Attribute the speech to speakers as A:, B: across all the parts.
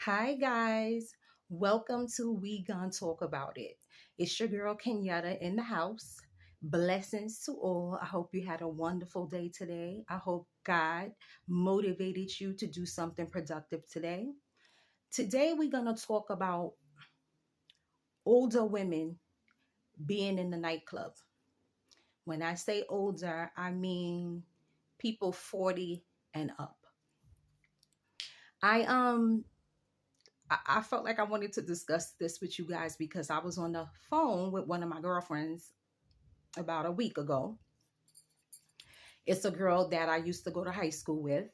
A: Hi guys, welcome to We Gon Talk About It. It's your girl Kenyatta in the house. Blessings to all. I hope you had a wonderful day today. I hope God motivated you to do something productive today. Today we're gonna talk about older women being in the nightclub. When I say older, I mean people 40 and up. I um I felt like I wanted to discuss this with you guys because I was on the phone with one of my girlfriends about a week ago. It's a girl that I used to go to high school with.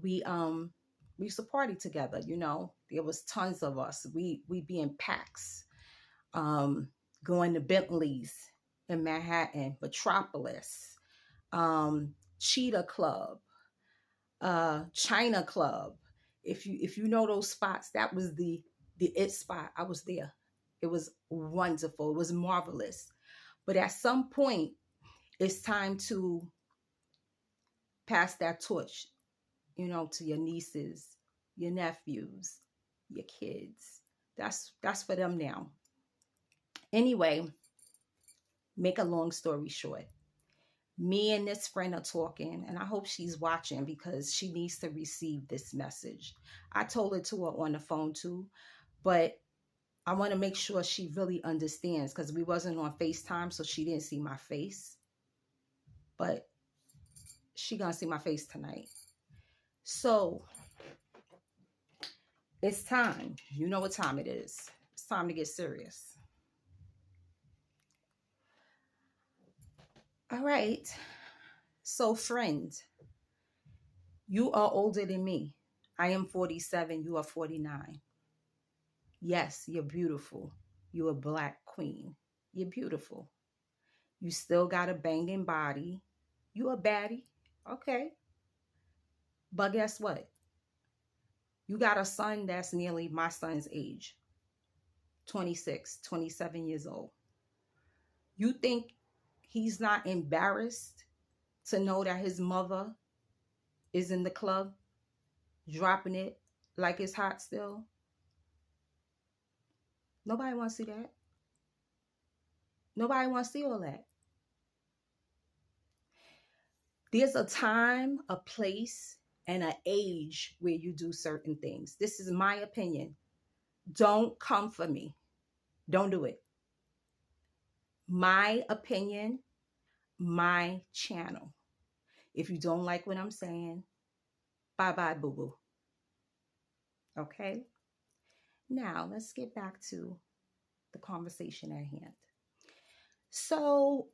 A: We um we used to party together. There was tons of us. We be in packs, um, going to Bentley's in Manhattan, Metropolis, Cheetah Club, China Club. If you know those spots, that was the it spot. I was there. It was wonderful. It was marvelous. But at some point, it's time to pass that torch, to your nieces, your nephews, your kids. That's for them now. Anyway, make a long story short. Me and this friend are talking, and I hope she's watching because she needs to receive this message. I told it to her on the phone too, but I want to make sure she really understands because we wasn't on FaceTime, so she didn't see my face. But she gonna see my face tonight. So it's time. You know what time it is. It's time to get serious. All right. So, friend, you are older than me. I am 47. You are 49. Yes, you're beautiful. You're a black queen. You're beautiful. You still got a banging body. You a baddie. Okay. But guess what? You got a son that's nearly my son's age, 26, 27 years old. You think he's not embarrassed to know that his mother is in the club dropping it like it's hot still? Nobody wants to see that. Nobody wants to see all that. There's a time, a place, and an age where you do certain things. This is my opinion. Don't come for me. Don't do it. My opinion, my channel. If you don't like what I'm saying, bye bye, boo boo. Okay? Now, let's get back to the conversation at hand. So,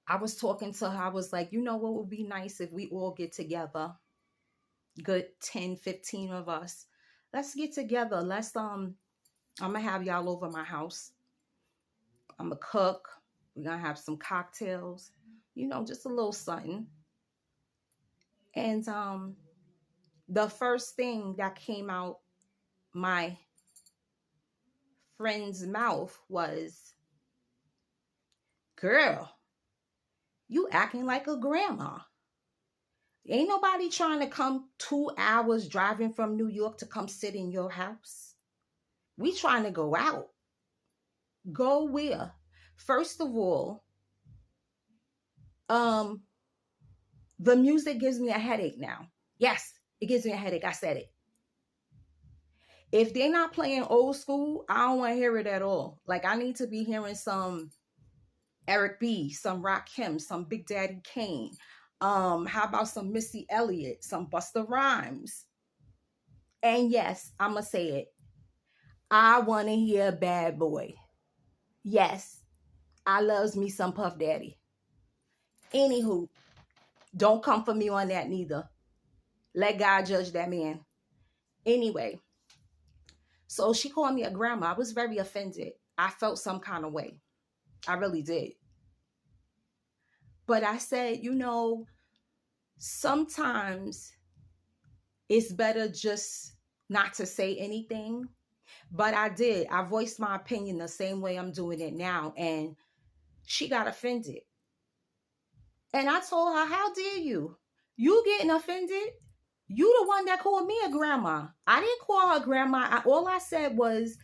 A: I was talking to her. I was like, you know what would be nice if we all get together? Good 10, 15 of us. Let's get together. I'm gonna have y'all over my house. I'm gonna cook. We're gonna have some cocktails, just a little something. And the first thing that came out my friend's mouth was, girl, you acting like a grandma. Ain't nobody trying to come 2 hours driving from New York to come sit in your house. We trying to go out. Go where? First of all, um, the music gives me a headache now. Yes, it gives me a headache. I said it. If they're not playing old school, I don't want to hear it at all. Like, I need to be hearing some Eric B, some Rakim, some Big Daddy Kane. How about some Missy Elliott, some Busta Rhymes? And yes, I'ma say it. I want to hear Bad Boy. Yes, I loves me some Puff Daddy. Anywho, don't come for me on that neither. Let God judge that man. Anyway, so she called me a grandma. I was very offended. I felt some kind of way. I really did. But I said, sometimes it's better just not to say anything. But I did. I voiced my opinion the same way I'm doing it now. And she got offended. And I told her, how dare you? You getting offended? You the one that called me a grandma. I didn't call her grandma. All I said was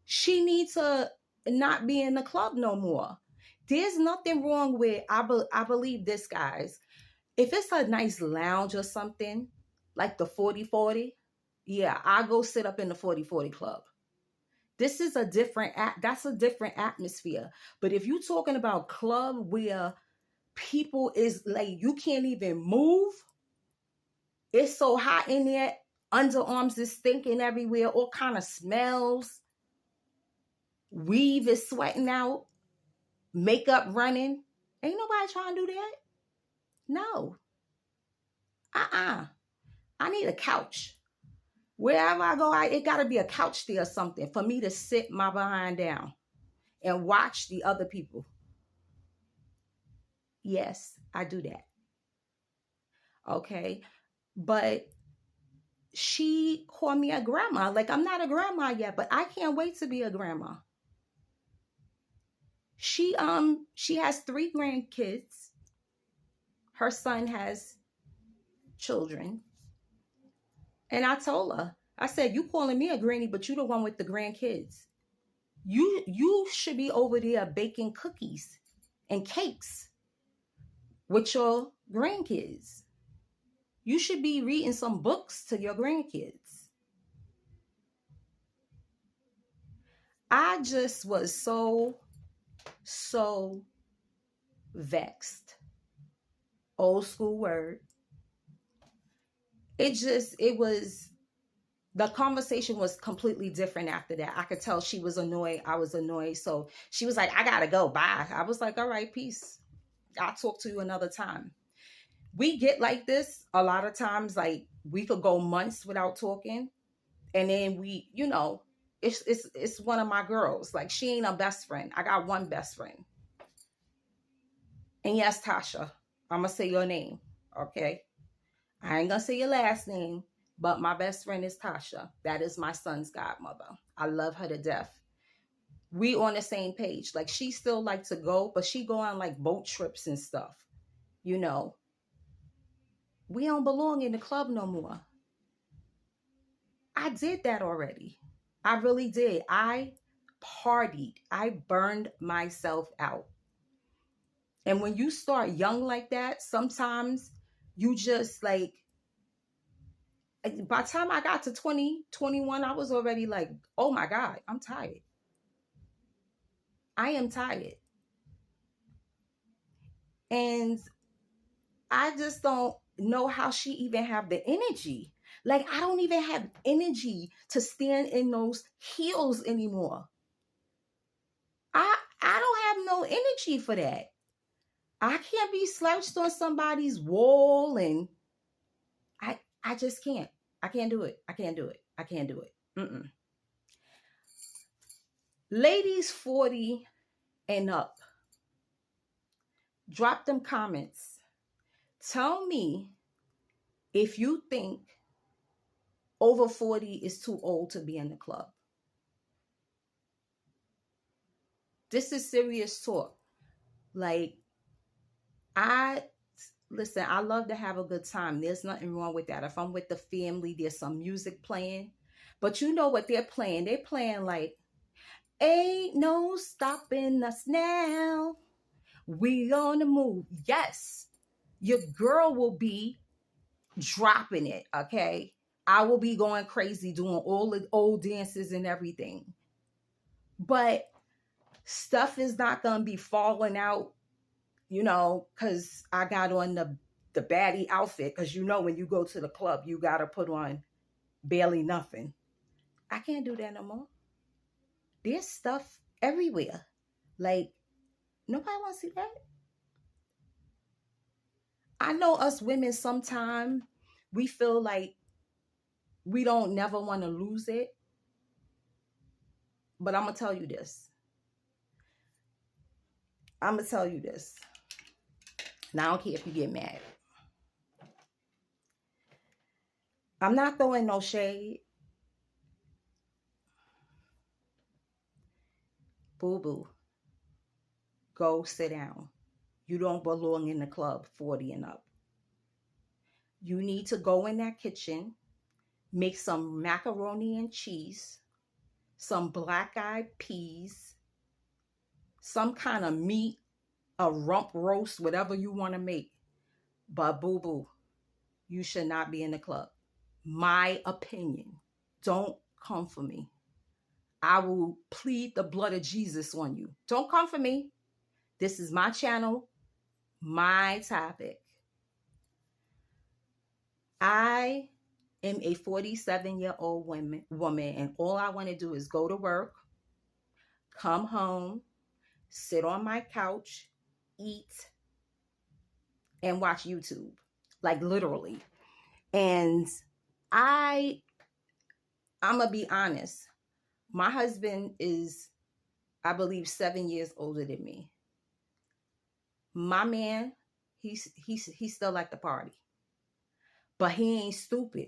A: she needs to not be in the club no more. There's nothing wrong with, I believe this, guys. If it's a nice lounge or something, like the 40-40, yeah, I go sit up in the 40-40 club. This is a different, that's a different atmosphere. But if you're talking about club where people is like, you can't even move, it's so hot in there, underarms is stinking everywhere, all kind of smells, weave is sweating out, makeup running. Ain't nobody trying to do that. No. I need a couch. Wherever I go, it got to be a couch there or something for me to sit my behind down and watch the other people. Yes, I do that. Okay. But she called me a grandma. Like, I'm not a grandma yet, but I can't wait to be a grandma. She has 3 grandkids. Her son has children. And I told her, I said, you calling me a granny, but you the one with the grandkids. You should be over there baking cookies and cakes with your grandkids. You should be reading some books to your grandkids. I just was so vexed. Old school word. The conversation was completely different after that. I could tell she was annoyed. I was annoyed. So she was like, I gotta go. Bye. I was like, all right, peace. I'll talk to you another time. We get like this a lot of times. Like, we could go months without talking. And then it's one of my girls. Like, she ain't a best friend. I got one best friend. And yes, Tasha, I'm going to say your name. Okay. I ain't going to say your last name, but my best friend is Tasha. That is my son's godmother. I love her to death. We on the same page. Like, she still like to go, but she go on like boat trips and stuff. We don't belong in the club no more. I did that already. I really did. I partied. I burned myself out. And when you start young like that, sometimes you just like, by the time I got to 20, 21, I was already like, oh my God, I'm tired. I am tired. And I just don't know how she even have the energy. Like, I don't even have energy to stand in those heels anymore. I don't have no energy for that. I can't be slouched on somebody's wall, and I just can't. I can't do it. I can't do it. I can't do it. Mm-mm. Ladies 40 and up, drop them comments. Tell me if you think over 40 is too old to be in the club. This is serious talk. Like, listen, I love to have a good time. There's nothing wrong with that. If I'm with the family, there's some music playing. But you know what they're playing? They're playing like, ain't no stopping us now. We on the move. Yes, your girl will be dropping it, okay? I will be going crazy doing all the old dances and everything. But stuff is not going to be falling out, because I got on the Badie outfit. Because when you go to the club, you got to put on barely nothing. I can't do that no more. There's stuff everywhere. Like, nobody wants to see that. I know us women, sometimes we feel like we don't never want to lose it. But I'm going to tell you this. Now, I don't care if you get mad. I'm not throwing no shade. Boo-boo. Go sit down. You don't belong in the club 40 and up. You need to go in that kitchen, make some macaroni and cheese, some black-eyed peas, some kind of meat, a rump roast, whatever you want to make. But boo boo, you should not be in the club. My opinion. Don't come for me. I will plead the blood of Jesus on you. Don't come for me. This is my channel, my topic. I am a 47-year-old woman, and all I want to do is go to work, come home, sit on my couch, eat, and watch YouTube. Like literally. And I'm going to be honest. My husband is, I believe, 7 years older than me. My man, he's still at the party. But he ain't stupid.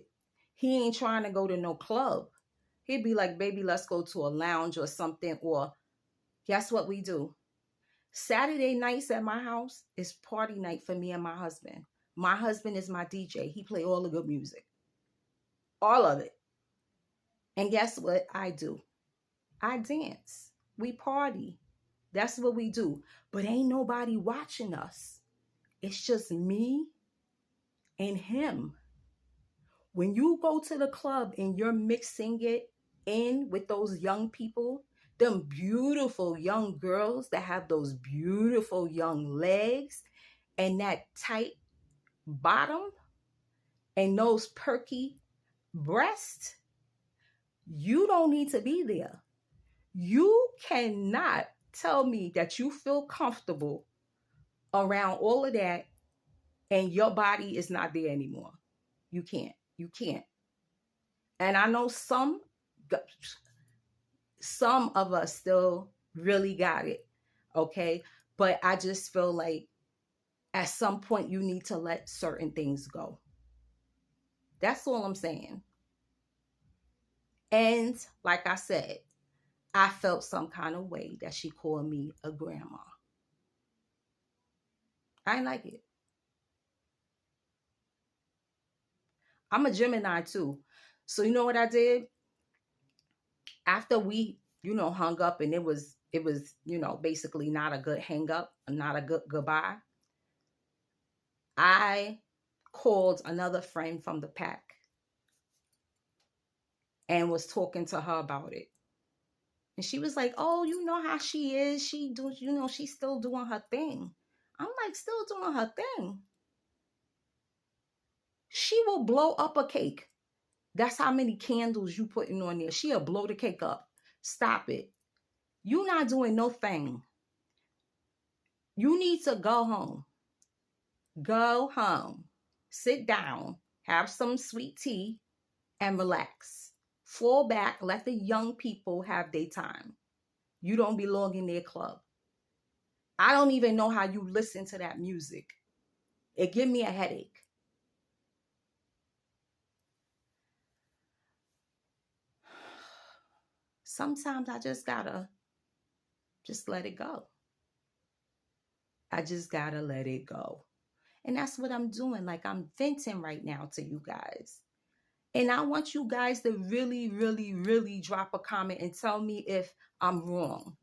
A: He ain't trying to go to no club. He'd be like, baby, let's go to a lounge or something. Or guess what we do? Saturday nights at my house is party night for me and my husband. My husband is my DJ. He play all the good music. All of it. And guess what I do? I dance. We party. That's what we do. But ain't nobody watching us. It's just me and him. When you go to the club and you're mixing it in with those young people, them beautiful young girls that have those beautiful young legs and that tight bottom and those perky breasts, you don't need to be there. You cannot tell me that you feel comfortable around all of that and your body is not there anymore. You can't. You can't. And I know some of us still really got it. Okay. But I just feel like at some point you need to let certain things go. That's all I'm saying. And like I said, I felt some kind of way that she called me a grandma. I didn't like it. I'm a Gemini too. So you know what I did? After we, hung up and it was, basically not a good hang up, not a good goodbye. I called another friend from the pack and was talking to her about it. And she was like, oh, you know how she is. She's still doing her thing. I'm like, still doing her thing. She will blow up a cake. That's how many candles you putting on there. She'll blow the cake up. Stop it. You're not doing no thing. You need to go home. Go home. Sit down. Have some sweet tea and relax. Fall back. Let the young people have their time. You don't belong in their club. I don't even know how you listen to that music. It give me a headache. Sometimes I just gotta let it go. I just gotta let it go. And that's what I'm doing. Like I'm venting right now to you guys. And I want you guys to really, really, really drop a comment and tell me if I'm wrong.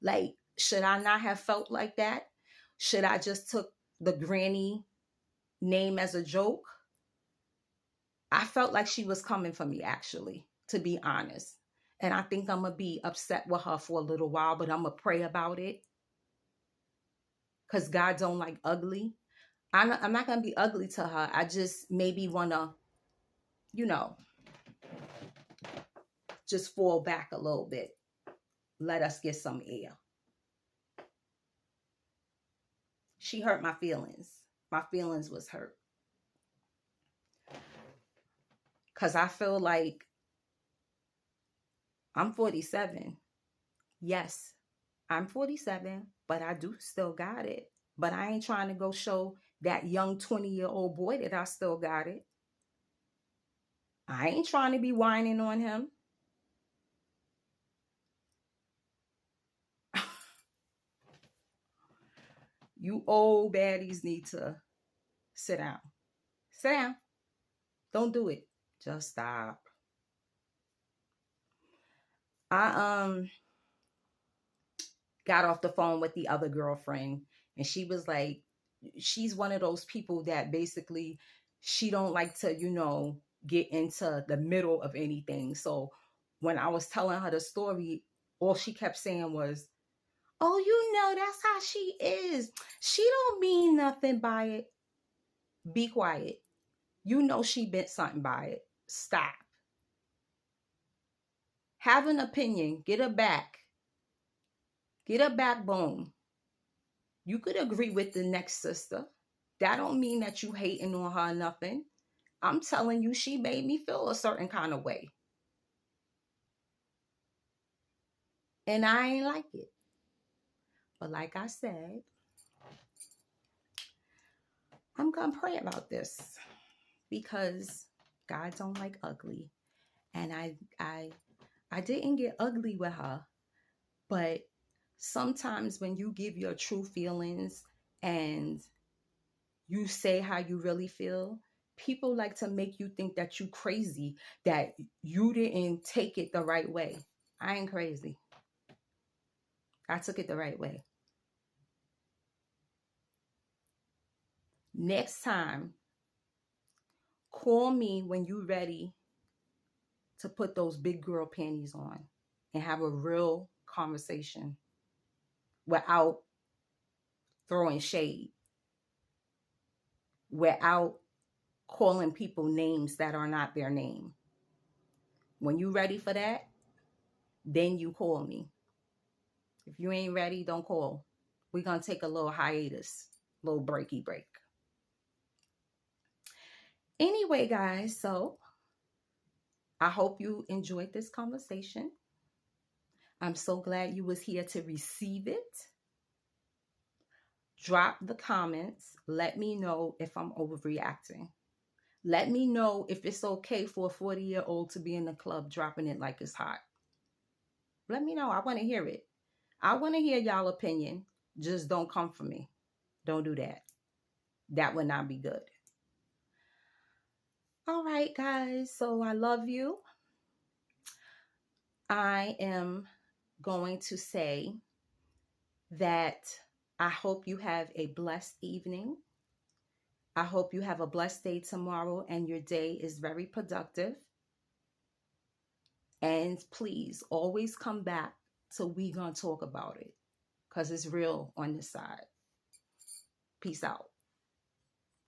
A: Like, should I not have felt like that? Should I just took the granny name as a joke? I felt like she was coming for me, actually, to be honest. And I think I'm going to be upset with her for a little while, but I'm going to pray about it. Because God don't like ugly. I'm not going to be ugly to her. I just maybe want to, just fall back a little bit. Let us get some air. She hurt my feelings. My feelings was hurt. Because I feel like I'm 47. Yes, I'm 47, but I do still got it. But I ain't trying to go show that young 20-year-old boy that I still got it. I ain't trying to be whining on him. You old baddies need to sit down. Sit down. Don't do it. Just stop. I got off the phone with the other girlfriend, and she was like, she's one of those people that basically she don't like to, get into the middle of anything. So when I was telling her the story, all she kept saying was, "Oh, that's how she is. She don't mean nothing by it." Be quiet. She meant something by it. Stop. Have an opinion. Get a back. Get a backbone. You could agree with the next sister. That don't mean that you hating on her or nothing. I'm telling you, she made me feel a certain kind of way. And I ain't like it. But like I said, I'm gonna pray about this because God don't like ugly. And I didn't get ugly with her, but sometimes when you give your true feelings and you say how you really feel, people like to make you think that you crazy, that you didn't take it the right way. I ain't crazy. I took it the right way. Next time, call me when you're ready to put those big girl panties on and have a real conversation without throwing shade, without calling people names that are not their name. When you're ready for that, then you call me. If you ain't ready, don't call. We're going to take a little hiatus, little breaky break. Anyway, guys, so I hope you enjoyed this conversation. I'm so glad you was here to receive it. Drop the comments. Let me know if I'm overreacting. Let me know if it's okay for a 40-year-old to be in the club dropping it like it's hot. Let me know. I want to hear it. I want to hear y'all opinion. Just don't come for me. Don't do that. That would not be good. All right, guys. So I love you. I am going to say that I hope you have a blessed evening. I hope you have a blessed day tomorrow and your day is very productive. And please always come back so we gonna talk about it because it's real on this side. Peace out.